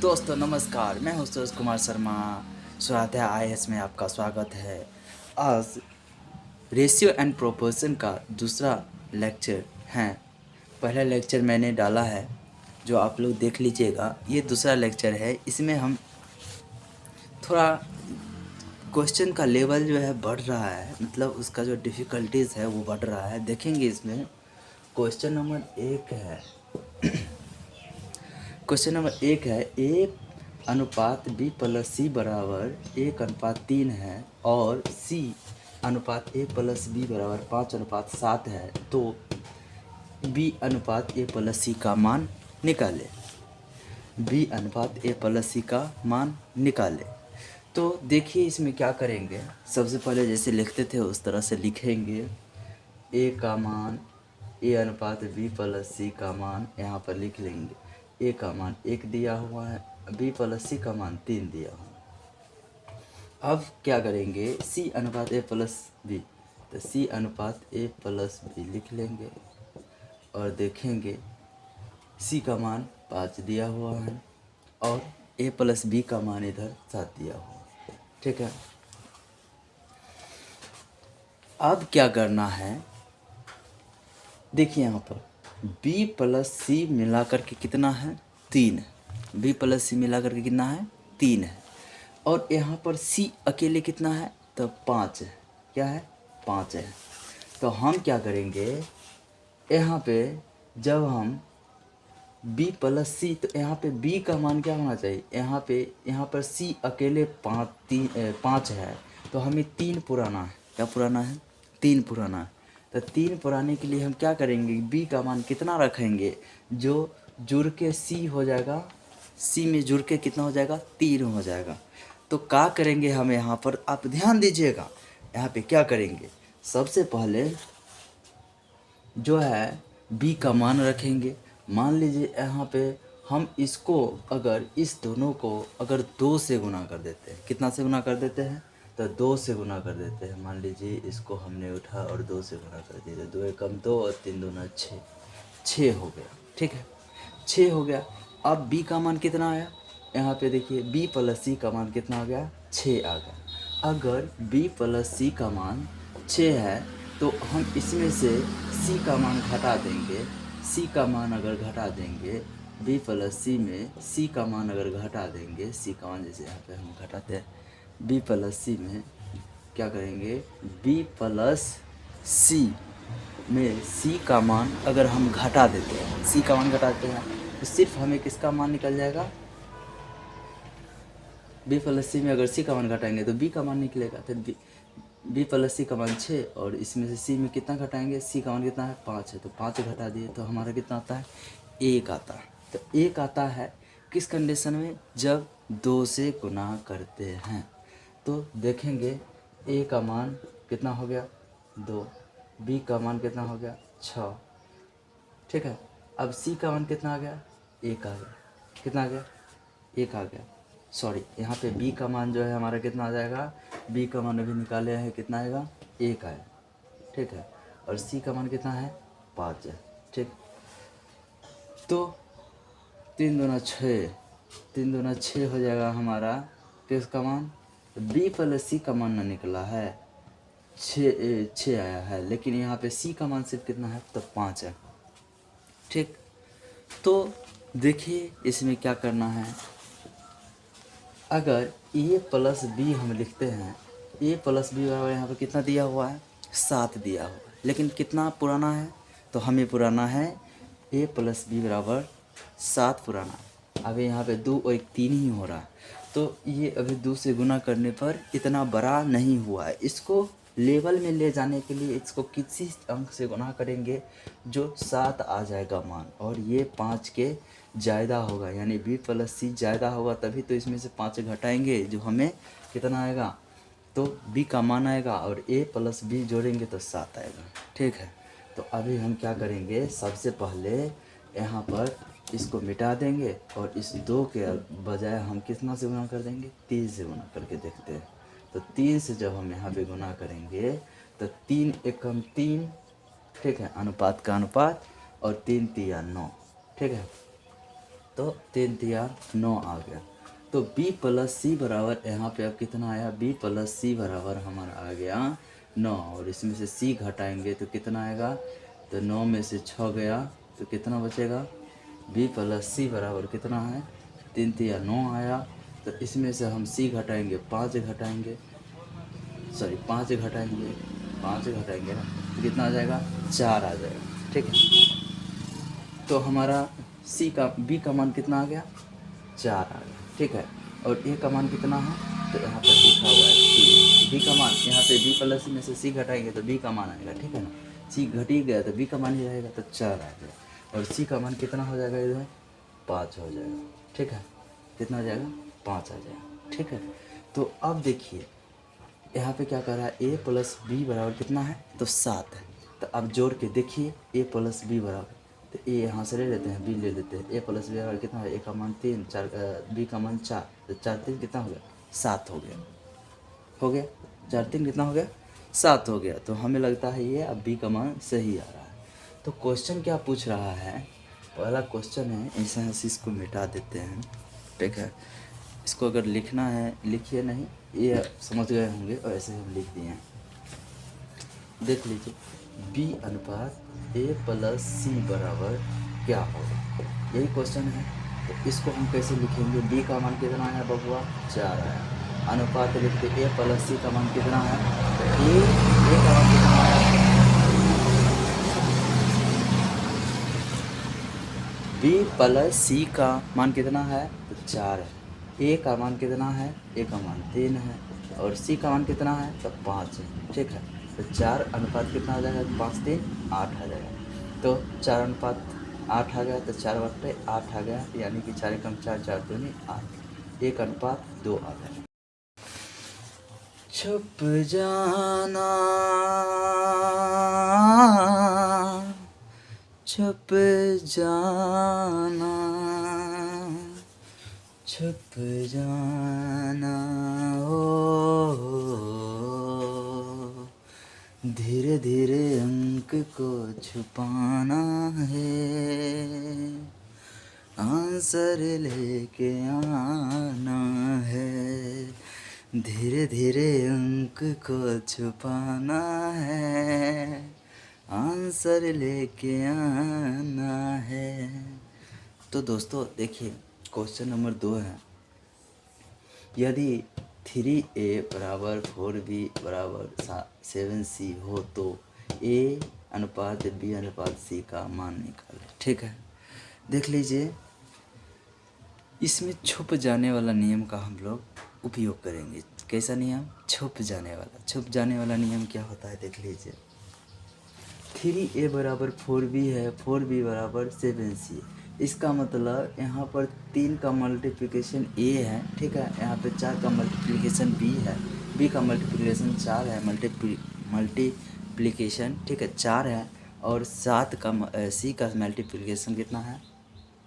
दोस्तों नमस्कार, मैं हूं सूरज कुमार शर्मा। स्वाध्याय आईएएस में आपका स्वागत है। आज रेशियो एंड प्रोपोर्शन का दूसरा लेक्चर है। पहला लेक्चर मैंने डाला है जो आप लोग देख लीजिएगा। ये दूसरा लेक्चर है। इसमें हम थोड़ा क्वेश्चन का लेवल जो है बढ़ रहा है, मतलब उसका जो डिफ़िकल्टीज़ है वो बढ़ रहा है। देखेंगे इसमें क्वेश्चन नंबर 1 है। क्वेश्चन नंबर 1 है, ए अनुपात बी प्लस सी बराबर 1:3 है और सी अनुपात ए प्लस बी बराबर 5:7 है, तो बी अनुपात ए प्लस सी का मान निकाले। बी अनुपात ए प्लस सी का मान निकाले। तो देखिए इसमें क्या करेंगे। सबसे पहले जैसे लिखते थे उस तरह से लिखेंगे। ए का मान, ए अनुपात बी प्लस सी का मान यहाँ पर लिख लेंगे। ए का मान 1 दिया हुआ है, बी प्लस सी का मान 3 दिया हुआ है। अब क्या करेंगे, सी अनुपात ए प्लस बी, तो सी अनुपात ए प्लस बी लिख लेंगे और देखेंगे सी का मान 5 दिया हुआ है और ए प्लस बी का मान इधर 7 दिया हुआ है। ठीक है, अब क्या करना है, देखिए यहाँ पर b प्लस सी मिला करके कितना है, 3 है। b प्लस सी मिला करके कितना है, 3 है। और यहाँ पर c अकेले कितना है, तो 5 है। क्या है, 5 है। तो हम क्या करेंगे, यहाँ पे जब हम b प्लस सी, तो यहाँ पे b का मान क्या होना चाहिए, यहाँ पर c अकेले 5 है, तो हमें 3 पुराना है। क्या पुराना है, 3 पुराना है। तो 3 पुराने के लिए हम क्या करेंगे, b का मान कितना रखेंगे, जो जुड़ के c हो जाएगा, c में जुड़ के कितना हो जाएगा, 3 हो जाएगा। तो क्या करेंगे हम यहाँ पर, आप ध्यान दीजिएगा। यहाँ पे क्या करेंगे, सबसे पहले जो है b का मान रखेंगे। मान लीजिए यहाँ पे हम इसको, अगर इस दोनों को अगर 2 से गुना कर देते हैं, कितना से गुना कर देते हैं, तो 2 से गुना कर देते हैं। मान लीजिए इसको हमने उठा और 2 से गुना कर दिया, 2 एकम 2 और 3 दूना 6, 6 हो गया। ठीक है, 6 हो गया। अब b का मान कितना आया, यहाँ पे देखिए b प्लस सी का मान कितना आ गया, 6 आ गया। अगर b प्लस सी का मान 6 है तो हम इसमें से c का मान घटा देंगे। c का मान अगर घटा देंगे, b प्लस सी में c का मान अगर घटा देंगे, c का मान जैसे यहाँ पे हम घटाते हैं, b प्लस सी में क्या करेंगे, b प्लस सी में c का मान अगर हम घटा देते हैं, c का मान घटाते हैं, तो सिर्फ हमें किसका मान निकल जाएगा, b प्लस सी में अगर c का मान घटाएंगे तो b का मान निकलेगा। तो b प्लस सी का मान 6 और इसमें से c में कितना घटाएंगे, c का मान कितना है, 5 है, तो 5 घटा दिए तो हमारा कितना आता है, 1 आता है। तो 1 आता है किस कंडीशन में, जब 2 से गुना करते हैं। तो देखेंगे a का मान कितना हो गया, 2, b का मान कितना हो गया, 6। ठीक है, अब c का मान कितना आ गया, 1 आ गया। कितना आ गया, 1 आ गया। सॉरी, यहाँ पे b का मान जो है हमारा कितना आ जाएगा, b का मान अभी निकाले हैं, कितना आएगा, 1 आएगा। ठीक है, और c का मान कितना है, 5 है। ठीक, तो 3 दूना 6, 3 दूना 6 हो जाएगा हमारा किसका मान, b प्लस सी का मान ना निकला है, 6 आया है, लेकिन यहाँ पे c का मान सिर्फ कितना है, तो 5 है। ठीक, तो देखिए इसमें क्या करना है, अगर a प्लस बी हम लिखते हैं, a प्लस बी बराबर यहाँ पर कितना दिया हुआ है, 7 दिया हुआ है, लेकिन कितना पुराना है, तो हमें पुराना है a प्लस बी बराबर 7 पुराना। अभी यहाँ पे 2 और 1 3 ही हो रहा है, तो ये अभी 2 से गुना करने पर इतना बड़ा नहीं हुआ है। इसको लेवल में ले जाने के लिए इसको किसी अंक से गुना करेंगे जो 7 आ जाएगा मान, और ये 5 के ज़्यादा होगा, यानी b प्लस सी ज़्यादा होगा, तभी तो इसमें से 5 घटाएंगे जो हमें कितना आएगा, तो b का मान आएगा, और a प्लस बी जोड़ेंगे तो 7 आएगा। ठीक है, तो अभी हम क्या करेंगे, सबसे पहले यहाँ पर इसको मिटा देंगे और इस 2 के बजाय हम कितना से गुना कर देंगे, 3 से गुना करके देखते हैं। तो 3 से जब हम यहाँ पे गुना करेंगे तो 3 एकम 3, ठीक है, अनुपात का अनुपात, और 3 तिया 9। ठीक है, तो 3 तिया 9 आ गया। तो b प्लस सी बराबर यहाँ पे अब कितना आया, b प्लस सी बराबर हमारा आ गया 9, और इसमें से c घटाएंगे तो कितना आएगा, तो 9 में से 6 गया तो कितना बचेगा, b प्लस सी बराबर कितना है, 3 तिया 9 आया। तो इसमें से हम c घटाएंगे, 5 घटाएंगे, सॉरी 5 घटाएंगे, 5 घटाएंगे ना, तो कितना आ जाएगा, 4 आ जाएगा। ठीक है, तो हमारा सी का बी का मान कितना आ गया, 4 आ गया। ठीक है, और ए का मान कितना है, तो यहाँ पर लिखा हुआ है 3। बी का मान यहाँ पे बी प्लस में से सी घटाएंगे तो बी का मान आएगा। ठीक है ना, सी घट ही गया तो बी का मान ही रहेगा, तो 4 आ गया, और सी का मान कितना हो जाएगा, इधर 5 हो जाएगा। ठीक है, कितना हो जाएगा, 5 आ जाएगा। ठीक है, तो अब देखिए यहाँ पे क्या कर रहा है, ए प्लस बी बराबर कितना है, तो 7 है। तो अब जोड़ के देखिए ए प्लस बी बराबर, तो ए यहाँ से ले लेते हैं, बी ले लेते हैं, ए प्लस बी बराबर कितना है, ए का मान 3, 4 बी का मान 4, तो 4 3 कितना हो गया, 7 हो गया, हो गया 4 3 कितना हो गया, 7 हो गया। तो हमें लगता है ये अब बी का मान सही आ रहा है। तो क्वेश्चन क्या पूछ रहा है, पहला क्वेश्चन है, ऐसे इसको मिटा देते हैं। ठीक है, इसको अगर लिखना है लिखिए, नहीं ये समझ गए होंगे, और ऐसे हम लिख दिए हैं। देख लीजिए, b अनुपात a प्लस सी बराबर क्या होगा, यही क्वेश्चन है। तो इसको हम कैसे लिखेंगे, b का मान कितना है बबुआ, 4 है, अनुपात लिखते a प्लस सी का मान कितना है, तो a का मान कितना है, b प्लस सी का मान कितना है, तो 4 है, a का मान कितना है, a का मान 3 है, और c का मान कितना है, तो 5 है। ठीक है, तो 4 अनुपात कितना आ जाएगा, 5 3 8 आ जाएगा। तो 4 अनुपात 8 आ गया, तो 4 बटे 8 आ गया, यानी कि 4 कम 4 4 दूनी 8, 1 अनुपात 2 आ गया। छुप जाना छुप जाना छुप जाना ओ, धीरे धीरे अंक को छुपाना है, आंसर लेके आना है, धीरे धीरे अंक को छुपाना है, आंसर लेके आना है। तो दोस्तों देखिए, क्वेश्चन नंबर 2 है, यदि 3a बराबर 4b बराबर 7c हो तो a अनुपात b अनुपात c का मान निकालें। ठीक है, देख लीजिए, इसमें छुप जाने वाला नियम का हम लोग उपयोग करेंगे। कैसा नियम, छुप जाने वाला। छुप जाने वाला नियम क्या होता है, देख लीजिए, 3a बराबर 4b है, 4b बराबर 7c, इसका मतलब यहाँ पर 3 का मल्टीप्लिकेशन a है। ठीक है, यहाँ पे 4 का मल्टीप्लिकेशन b है, b का मल्टीप्लिकेशन 4 है, मल्टीप्लिकेशन ठीक है 4 है, और 7 का c का मल्टीप्लिकेशन कितना है,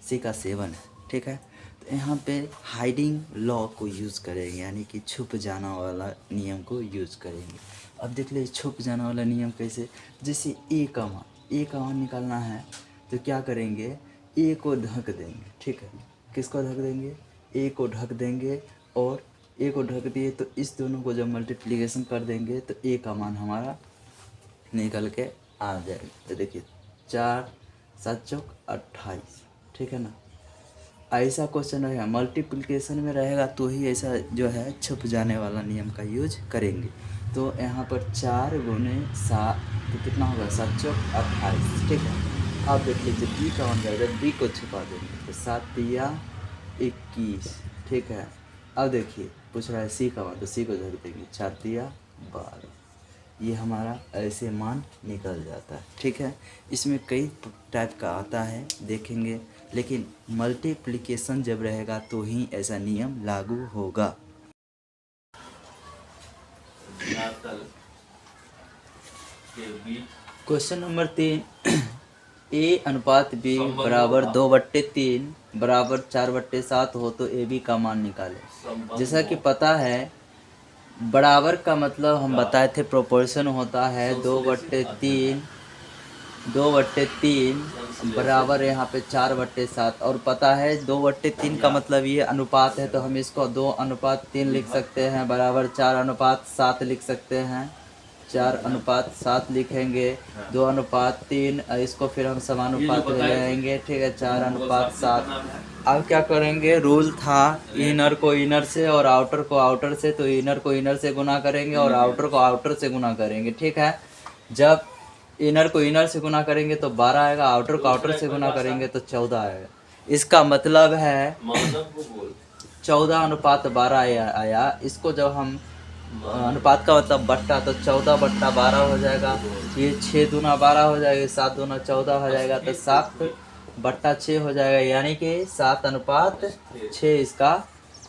c का 7 है। ठीक है, तो यहाँ पे हाइडिंग लॉ को यूज़ करेंगे, यानी कि छुप जाना वाला नियम को यूज़ करेंगे। अब देख लीजिए छुप जाने वाला नियम कैसे, जैसे a का मान निकालना है, तो क्या करेंगे, a को ढक देंगे। ठीक है, किसको ढक देंगे, a को ढक देंगे, और a को ढक दिए तो इस दोनों को जब मल्टीप्लिकेशन कर देंगे तो a का मान हमारा निकल के आ जाएगा। तो देखिए 4 7 चौक 28। ठीक है ना, ऐसा क्वेश्चन रहेगा, मल्टीप्लिकेशन में रहेगा तो ही ऐसा जो है छुप जाने वाला नियम का यूज करेंगे। तो यहाँ पर 4 गुने 7 तो कितना होगा, 7 चौक 28। ठीक है, अब देख लीजिए बी का मान जाएगा, बी को छुपा देंगे तो 7 तिया 21। ठीक है, अब देखिए पूछ रहा है सी का मान, तो सी को धर देंगे, 4 तिया 12, ये हमारा ऐसे मान निकल जाता है। ठीक है, इसमें कई टाइप का आता है, देखेंगे, लेकिन मल्टीप्लिकेशन जब रहेगा तो ही ऐसा नियम लागू होगा। क्वेश्चन नंबर 3, a अनुपात b बराबर 2/3 बराबर 4/7 हो तो ए बी का मान निकाले। जैसा कि पता है, बराबर का मतलब हम बताए थे प्रोपोर्शन होता है 2/3 2/3 बराबर यहाँ पे 4/7। और पता है 2/3 का मतलब ये अनुपात है, तो हम इसको 2/3 लिख सकते हैं, बराबर 4/7 लिख सकते हैं। 4/7 लिखेंगे, 2/3, इसको फिर हम समानुपात ले जाएंगे, ठीक है, 4/7। अब क्या करेंगे, रूल था इनर को इनर से और आउटर को आउटर से, तो इनर को इनर से गुना करेंगे और आउटर को आउटर से गुना करेंगे, ठीक है। जब इनर को इनर से गुना करेंगे तो 12 आएगा, आउटर को आउटर से गुना करेंगे तो 14 आएगा। इसका मतलब है 14/12 आया। इसको जब हम अनुपात का मतलब बट्टा, तो 14/12 हो जाएगा। ये 6 दूना 12 हो जाएगा, 7 दूना 14 हो जाएगा, तो 7/6 हो जाएगा, यानी कि 7/6 इसका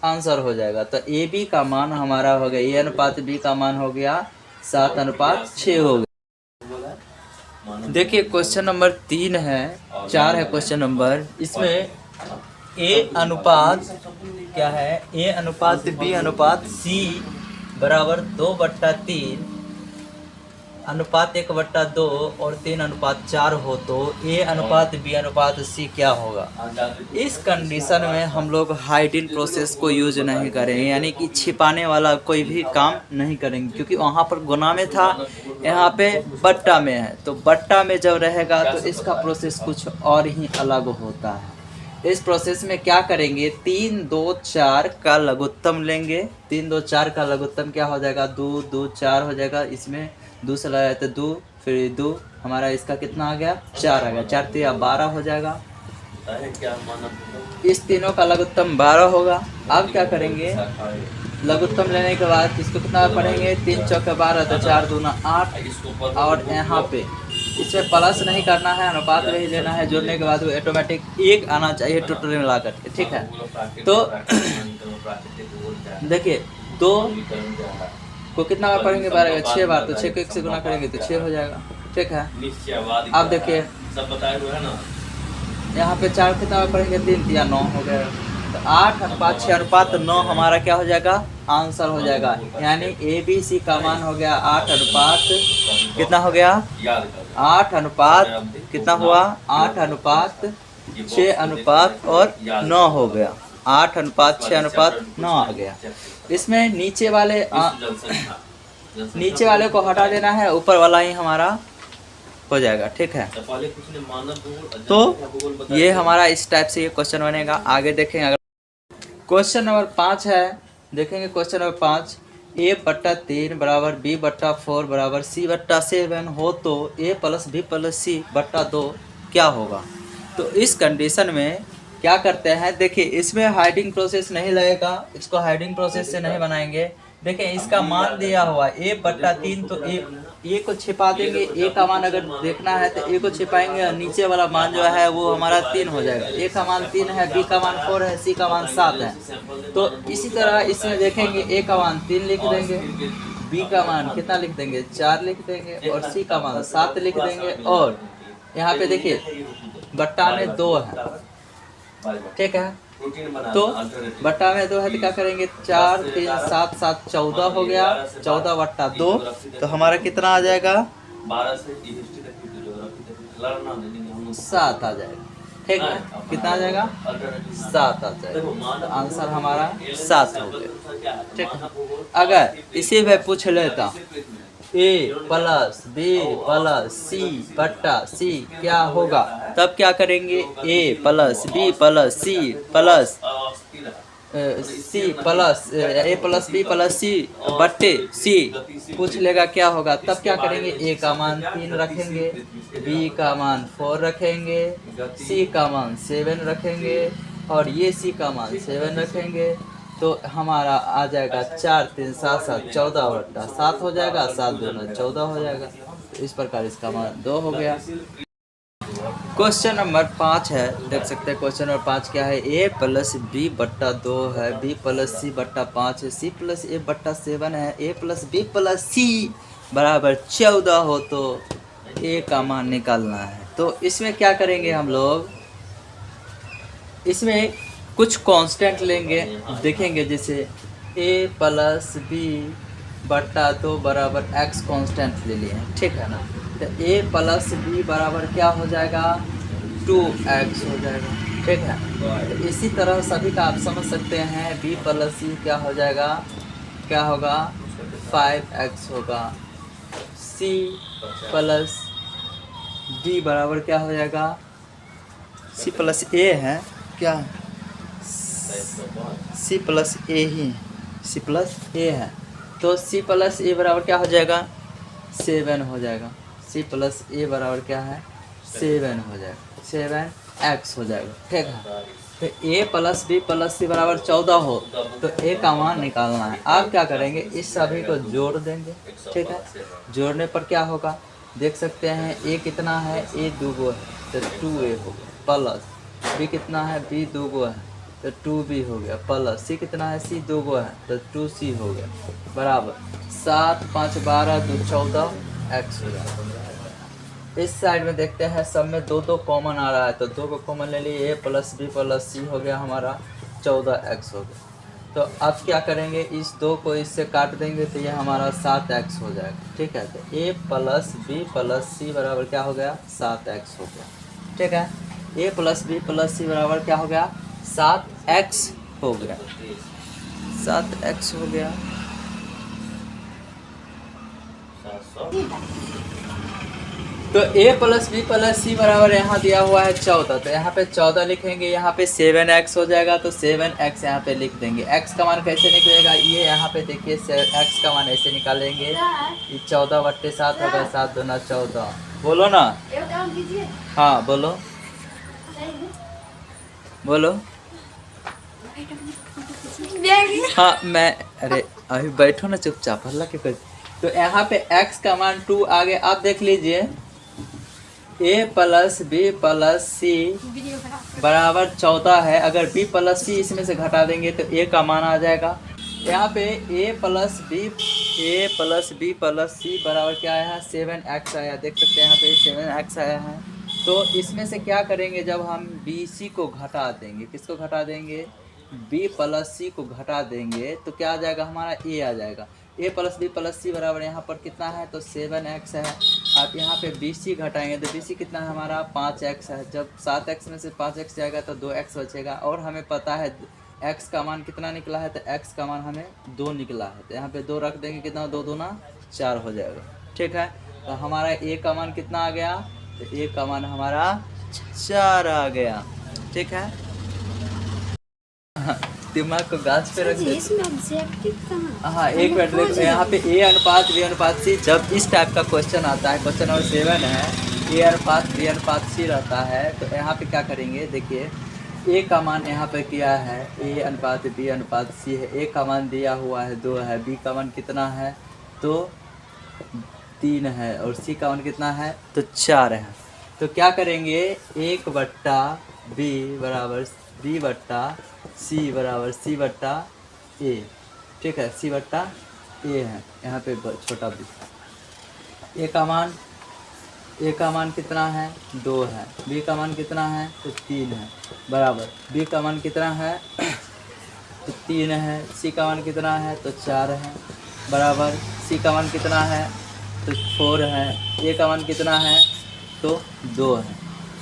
आंसर हो जाएगा। तो ए बी का मान हमारा हो गया, ए अनुपात बी का मान हो गया 7/6 हो गया। देखिए क्वेश्चन नंबर 3 है, 4 है क्वेश्चन नंबर। इसमें ए अनुपात क्या है, ए अनुपात बी अनुपात सी बराबर 2/3, अनुपात 1/2 और 3/4 हो, तो ए अनुपात बी अनुपात सी क्या होगा। इस कंडीशन में हम लोग हाइडिंग प्रोसेस को यूज नहीं करेंगे, यानी कि छिपाने वाला कोई भी काम नहीं करेंगे, क्योंकि वहाँ पर गुना में था, यहाँ पे बट्टा में है। तो बट्टा में जब रहेगा तो इसका प्रोसेस कुछ और ही अलग होता है। इस प्रोसेस में क्या करेंगे, 3 2 4 का लघुत्तम लेंगे। 3 2 4 का लघुत्तम क्या हो जाएगा, 2 2 4 हो जाएगा। इसमें 2 से लगाया तो 2, फिर 2 हमारा इसका कितना आ गया, 4 आ गया। 4 3 12 हो जाएगा। इस तीनों का लघुत्तम 12 होगा। अब क्या करेंगे, लघुत्तम लेने के बाद इसको कितना पढ़ेंगे, 3 चौके 12, तो 4 दूना 8। और यहाँ पे इसमें प्लस नहीं करना है, अनुपात में ही लेना है। जोड़ने के बाद वो ऑटोमेटिक 1 आना चाहिए टोटल मिला करके, ठीक है। तो देखिए 2 को कितना बार पढ़ेंगे, 12 6 बार, तो 6 को 1 से गुना करेंगे तो 6 हो जाएगा, ठीक है। अब देखिए यहाँ पे 4 कितना बार पढ़ेंगे, 3 या 9 हो गया। तो 8/6/9 हमारा क्या हो जाएगा, आंसर हो जाएगा। यानी ए बी सी का मान हो गया 8 कितना हो गया, 8 कितना हुआ, 8/6/9 हो गया। 8/6/9 आ गया। इसमें नीचे वाले को हटा देना है, ऊपर वाला ही हमारा हो जाएगा, ठीक है। तो ये हमारा इस टाइप से ये क्वेश्चन बनेगा। आगे देखेंगे, अगर क्वेश्चन नंबर 5 है, देखेंगे क्वेश्चन नंबर 5। A/3 बराबर B/4 बराबर C/7 हो, तो A + B+C/2 क्या होगा। तो इस कंडीशन में क्या करते हैं, देखिए इसमें हाइडिंग प्रोसेस नहीं लगेगा, इसको हाइडिंग प्रोसेस से नहीं बनाएंगे। देखिए इसका मान दिया हुआ A/3, तो ए को छिपा देंगे। ए का मान अगर देखना है तो ए को छिपाएंगे, और नीचे वाला मान जो है वो हमारा 3 हो जाएगा। ए का मान 3 है, बी का मान 4 है, सी का मान 7 है। तो इसी तरह इसमें देखेंगे, ए का मान 3 लिख देंगे, बी का मान कितना लिख देंगे, 4 लिख देंगे, और सी का मान 7 लिख देंगे। और यहाँ पे देखिए बट्टा में 2 है, ठीक है। तो बट्टा में 2 है तो क्या करेंगे, 4 3 7 7 14 हो गया। 14/2 तो हमारा कितना आ जाएगा, 7 आ जाएगा, ठीक है। कितना आ जाएगा, 7 आ जाएगा। तो आंसर हमारा 7 हो गया, ठीक है। अगर इसी में पूछ लेता A + B+C/C क्या होगा, तब क्या करेंगे, A + B+C + C पूछ लेगा क्या होगा, तब क्या करेंगे, A का मान 3 रखेंगे, B का मान 4 रखेंगे, C का मान 7 रखेंगे, और ये C का मान 7 रखेंगे। तो हमारा आ जाएगा 4 3 7 7 14/7 हो जाएगा, 7 दूना 14 हो जाएगा। तो इस प्रकार इसका मान 2 हो गया। क्वेश्चन नंबर 5 है, देख सकते हैं क्वेश्चन नंबर 5 क्या है, A + B/2 है, B + C/5 है, C + A/7 है, A + B+C बराबर 14 हो, तो A का मान निकालना है। तो इसमें क्या करेंगे हम लोग, इसमें कुछ कांस्टेंट लेंगे, देखेंगे जैसे A + B/2 बराबर x कांस्टेंट ले लिए हैं, ठीक है ना। तो ए प्लस बी बराबर क्या हो जाएगा 2x हो जाएगा, ठीक है। तो इसी तरह सभी का आप समझ सकते हैं, बी प्लस सी क्या हो जाएगा, क्या होगा 5x होगा, सी प्लस डी बराबर क्या हो जाएगा, सी प्लस ए है क्या, सी प्लस ए ही, सी प्लस ए है, तो सी प्लस ए बराबर क्या हो जाएगा 7 हो जाएगा, सी प्लस ए बराबर क्या है 7 हो जाएगा, 7x हो जाएगा, ठीक है। तो ए प्लस बी प्लस सी बराबर 14 हो तो ए का मान निकालना है। आप क्या करेंगे, इस सभी को जोड़ देंगे, ठीक है। जोड़ने पर क्या होगा देख सकते हैं, ए कितना है, ए 2 गो है तो 2a हो गया, प्लस बी कितना है, बी 2 गो है तो 2b हो गया, प्लस सी कितना है, सी 2 गो है तो 2c हो गया, बराबर 7 5 12 2 14 x हो जाएगा। इस साइड में देखते हैं, सब में 2 2 कॉमन आ रहा है तो 2 को कॉमन ले लिए, ए प्लस बी प्लस सी हो गया हमारा 14x हो गया। तो अब क्या करेंगे, इस 2 को इससे काट देंगे तो ये हमारा 7x हो जाएगा, ठीक है। तो ए प्लस बी प्लस सी बराबर क्या हो गया 7x हो गया, ठीक है। ए प्लस बी प्लस सी बराबर क्या हो गया 7x हो गया, 7x हो गया। तो a प्लस बी प्लस सी बराबर यहाँ दिया हुआ है 14, तो यहाँ पे 14 लिखेंगे, यहाँ पे 7x हो जाएगा तो 7x यहाँ पे लिख देंगे। x का मान कैसे निकलेगा, ये यहाँ पे देखिए x का मान ऐसे निकालेंगे, ये 14/7 होगा, 7 दूना 14, बोलो ना, हाँ बोलो बोलो, हाँ मैं, अरे अभी बैठो ना चुपचाप, हल्ला क्यों कर। तो यहाँ पे x का मान 2 आ गया। आप देख लीजिए a प्लस बी प्लस सी बराबर 14 है, अगर b प्लस सी इसमें से घटा देंगे तो a का मान आ जाएगा। यहाँ पे a प्लस बी प्लस सी बराबर क्या आया है 7x आया, देख सकते हैं यहाँ पे 7x आया है। तो इसमें से क्या करेंगे, जब हम bc को घटा देंगे, किसको घटा देंगे, b प्लस सी को घटा देंगे तो क्या आ जाएगा हमारा a आ जाएगा। a प्लस बी प्लस सी बराबर यहाँ पर कितना है तो 7x है। आप यहाँ पे bc घटाएंगे तो bc कितना है हमारा 5x है। जब 7x में से 5x जाएगा तो 2x बचेगा, और हमें पता है x का मान कितना निकला है, तो x का मान हमें 2 निकला है, तो यहाँ पे 2 रख देंगे, कितना 2 दूना 4 हो जाएगा, ठीक है। तो हमारा a का मान कितना आ गया, तो a का मान हमारा 4 आ गया, ठीक है। दिमाग को गाछ पे रख दे। हाँ एक मिनट देखो, यहाँ पे a अनुपात b अनुपात c, जब इस टाइप का क्वेश्चन आता है, क्वेश्चन नंबर 7 है, a अनुपात b अनुपात c रहता है, तो यहाँ पे क्या करेंगे, देखिए a का मान यहाँ पे क्या है, a अनुपात b अनुपात c है, a का मान दिया हुआ है 2 है, b का मान कितना है तो 3 है, और c का मान कितना है तो 4 है। तो क्या करेंगे, 1/b बराबर b बट्टा c बराबर c बट्टा a, ठीक है, c बट्टा a है, यहाँ पे छोटा b। a का मान कितना है 2 है, b का मान कितना है तो 3 है, बराबर b का मान कितना है तो 3 है, c का मान कितना है तो 4 है, बराबर c का मान कितना है तो 4 है, a का मान कितना है तो 2 है।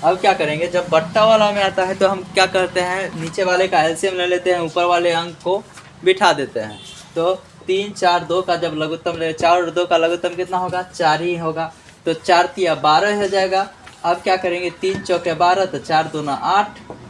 अब क्या करेंगे, जब बट्टा वाला में आता है तो हम क्या करते हैं, नीचे वाले का एलसीएम ले लेते हैं, ऊपर वाले अंक को बिठा देते हैं। तो 3 4 2 का जब लघुत्तम ले, 4 और 2 का लघुत्तम कितना होगा 4 ही होगा, तो 4 3 12 हो जाएगा। अब क्या करेंगे, 3 चौके 12 तो 4 दूना 8,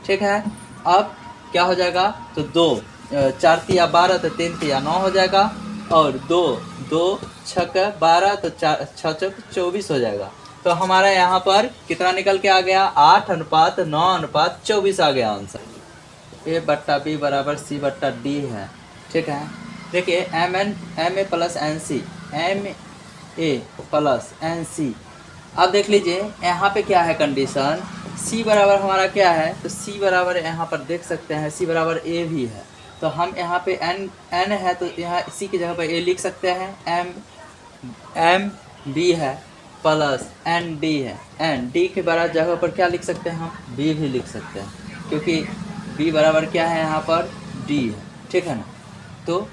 ठीक है। अब क्या हो जाएगा तो 2 4 3 12 तो 3 3 9 हो जाएगा, और 2 2 6 12 तो 4 6 चौक 24 हो जाएगा। तो हमारा यहाँ पर कितना निकल के आ गया 8:9:24 आ गया आंसर। a बट्टा बी बराबर c बट्टा डी है, ठीक है। देखिए M A plus N C, M A plus N C. अब देख लीजिए यहाँ पे क्या है कंडीशन, c बराबर हमारा क्या है तो c बराबर यहाँ पर देख सकते हैं c बराबर a भी है, तो हम यहाँ पे n है तो यहाँ c की जगह पर a लिख सकते हैं, m b है प्लस एन डी है, एन डी के बराबर जगह पर क्या लिख सकते हैं हम बी भी लिख सकते हैं, क्योंकि बी बराबर क्या है यहाँ पर डी है, ठीक है ना। तो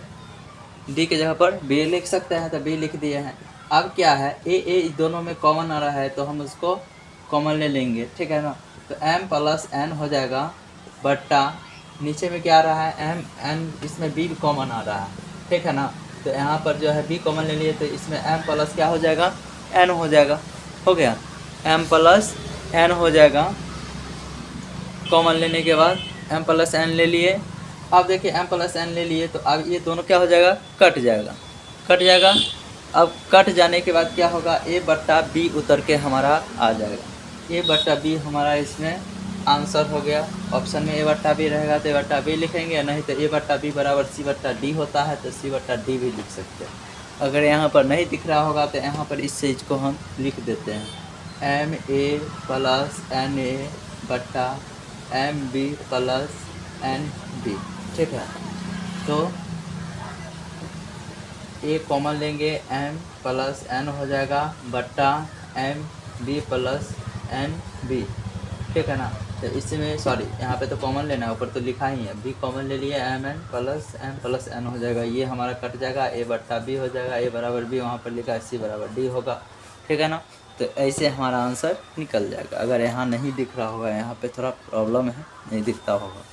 डी के जगह पर बी लिख सकते हैं, तो बी लिख दिए हैं। अब क्या है, ए दोनों में कॉमन आ रहा है तो हम उसको कॉमन ले लेंगे, ठीक है ना। तो m प्लस n हो जाएगा बट्टा, नीचे में क्या आ रहा है m n, इसमें b भी कॉमन आ रहा है, ठीक है ना। तो यहाँ पर जो है b कॉमन ले लिए तो इसमें m प्लस क्या हो जाएगा, n हो जाएगा, हो गया m प्लस n हो जाएगा। कॉमन लेने के बाद m प्लस n ले लिए। अब देखिए m प्लस n ले लिए तो अब ये दोनों क्या हो जाएगा, कट जाएगा, कट जाएगा। अब कट जाने के बाद क्या होगा, a बट्टा b उतर के हमारा आ जाएगा, a बट्टा b हमारा इसमें आंसर हो गया। ऑप्शन में a बट्टा b रहेगा तो a बट्टा b लिखेंगे, नहीं तो a बट्टा b बराबर c बट्टा d होता है तो c बट्टा d भी लिख सकते हैं। अगर यहाँ पर नहीं दिख रहा होगा तो यहाँ पर इस चीज़ को हम लिख देते हैं, m a plus n a बट्टा m b plus n b, ठीक है। तो a कॉमन लेंगे, m प्लस n हो जाएगा बट्टा m b plus n b, ठीक है ना। तो इसमें सॉरी यहाँ पे तो कॉमन लेना है, ऊपर तो लिखा ही है, b कॉमन ले लिए, m प्लस n हो जाएगा, ये हमारा कट जाएगा, a बट्टा b हो जाएगा, a बराबर b वहाँ पर लिखा है, c बराबर d होगा, ठीक है ना। तो ऐसे हमारा आंसर निकल जाएगा। अगर यहाँ नहीं दिख रहा होगा, यहाँ पे थोड़ा प्रॉब्लम है, नहीं दिखता होगा।